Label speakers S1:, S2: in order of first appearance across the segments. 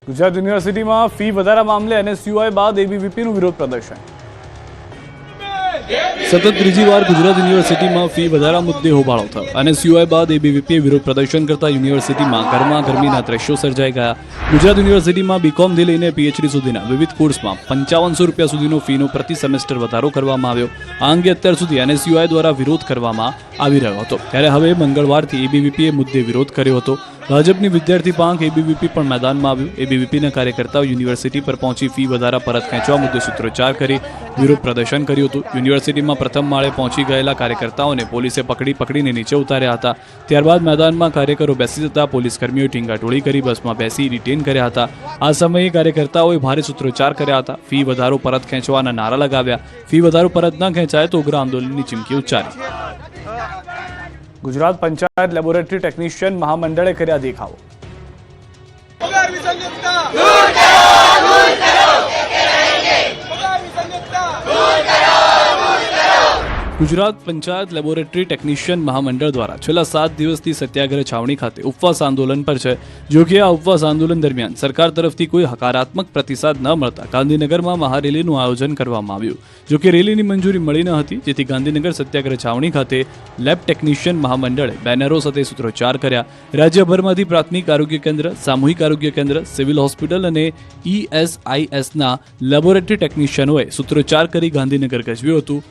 S1: ગુજરાત યુનિવર્સિટીમાં ફી વધારા મામલે એનએસયુઆઈ બાદ એબીવીપીનું વિરોધ પ્રદર્શન।
S2: સતત ત્રીજી વાર ગુજરાત યુનિવર્સિટીમાં ફી વધારા મુદ્દે હોબાળો થયો। એનએસયુઆઈ બાદ એબીવીપીએ વિરોધ પ્રદર્શન કરતા યુનિવર્સિટીમાં ગરમાગરમીના દ્રશ્યો સર્જાઈ ગયા। ગુજરાત યુનિવર્સિટીમાં બીકોમથી લઈને પીએચડી સુધીના વિવિધ કોર્સમાં 5500 રૂપિયા સુધીનો ફીનો પ્રતિ સેમેસ્ટર વધારો કરવામાં આવ્યો। આ અંગે અત્યાર સુધી એનએસયુઆઈ દ્વારા વિરોધ કરવામાં આવી રહ્યો હતો, ત્યારે હવે મંગળવારથી એબીવીપીએ મુદ્દે વિરોધ કર્યો હતો। ભાજપની વિદ્યાર્થી પાંખ એબીવીપી પણ મેદાનમાં આવ્યું। એબીવીપીના કાર્યકર્તાઓ યુનિવર્સિટી પર પહોંચી ફી વધારા પરત ખેંચવા મુદ્દે સૂત્રોચ્ચાર કરી વિરોધ પ્રદર્શન કર્યું હતું। યુનિવર્સિટીમાં પ્રથમ માળે પહોંચી ગયેલા કાર્યકર્તાઓને પોલીસે પકડીને નીચે ઉતાર્યા હતા। ત્યારબાદ મેદાનમાં કાર્યકરો બેસી જતા પોલીસ કર્મીઓએ ટીંગાટોળી કરી બસમાં બેસી ડિટેન કર્યા હતા। આ સમયે કાર્યકર્તાઓએ ભારે સૂત્રોચ્ચાર કર્યા હતા। ફી વધારો પરત ખેંચવાના નારા લગાવ્યા। ફી વધારો પરત ન ખેંચાય તો ઉગ્ર આંદોલનની ચીમકી ઉચ્ચારી।
S1: ગુજરાત પંચાયત લેબોરેટરી ટેકનિશિયન મહામંડળે કર્યા દેખાવો। ગુજરાત પંચાયત લેબોરેટરી ટેકનિશિયન મહામંડળ દ્વારા છેલ્લા 7 દિવસથી સત્યાગ્રહ છાવણી ખાતે ઉપવાસ આંદોલન પર છે। જો કે આ ઉપવાસ આંદોલન દરમિયાન સરકાર તરફથી કોઈ હકારાત્મક પ્રતિસાદ ન મળતા ગાંધીનગરમાં મહારેલીનું આયોજન કરવામાં આવ્યું। જો કે રેલીની મંજૂરી મળી ન હતી, જેથી ગાંધીનગર સત્યાગ્રહ છાવણી ખાતે લેબ ટેકનિશિયન મહામંડળે બેનરો સાથે સૂત્રોચ્ચાર કર્યા। રાજ્યભરમાંથી પ્રાથમિક આરોગ્ય કેન્દ્ર, સામૂહિક આરોગ્ય કેન્દ્ર, સિવિલ હોસ્પિટલ અને ESISના લેબોરેટરી ટેકનિશિયનોએ સૂત્રોચ્ચાર કરી ગાંધીનગર ગજવ્યું હતું।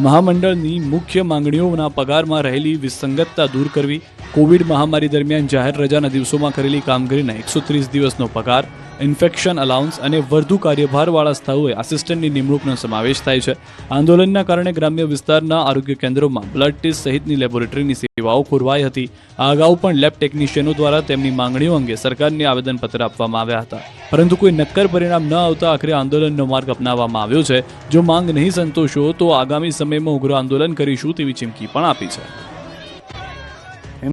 S1: મહામંડળની મુખ્ય માંગણીઓના પગારમાં રહેલી વિસંગતતા દૂર કરવી, કોવિડ મહામારી દરમિયાન જાહેર રજાના દિવસોમાં કરેલી કામગીરીના 130 દિવસનો પગાર, ઇન્ફેક્શન અલાઉન્સ અને વધુ કાર્યભારવાળા સ્થળોએ આસિસ્ટન્ટની નિમણૂકનો સમાવેશ થાય છે। આંદોલનના કારણે ગ્રામ્ય વિસ્તારના આરોગ્ય કેન્દ્રોમાં બ્લડ ટેસ્ટ સહિતની લેબોરેટરીની સેવાઓ ખોરવાઈ હતી। આ અગાઉ પણ લેબ ટેકનિશિયનો દ્વારા તેમની માંગણીઓ અંગે સરકારને આવેદનપત્ર આપવામાં આવ્યા હતા, પરંતુ કોઈ નક્કર પરિણામ ન આવતા આખરે આંદોલનનો માર્ગ અપનાવવામાં આવ્યો છે। જો માંગ નહીં સંતોષો તો આગામી સમયમાં ઉગ્ર આંદોલન કરીશું તેવી ચીમકી પણ આપી છે।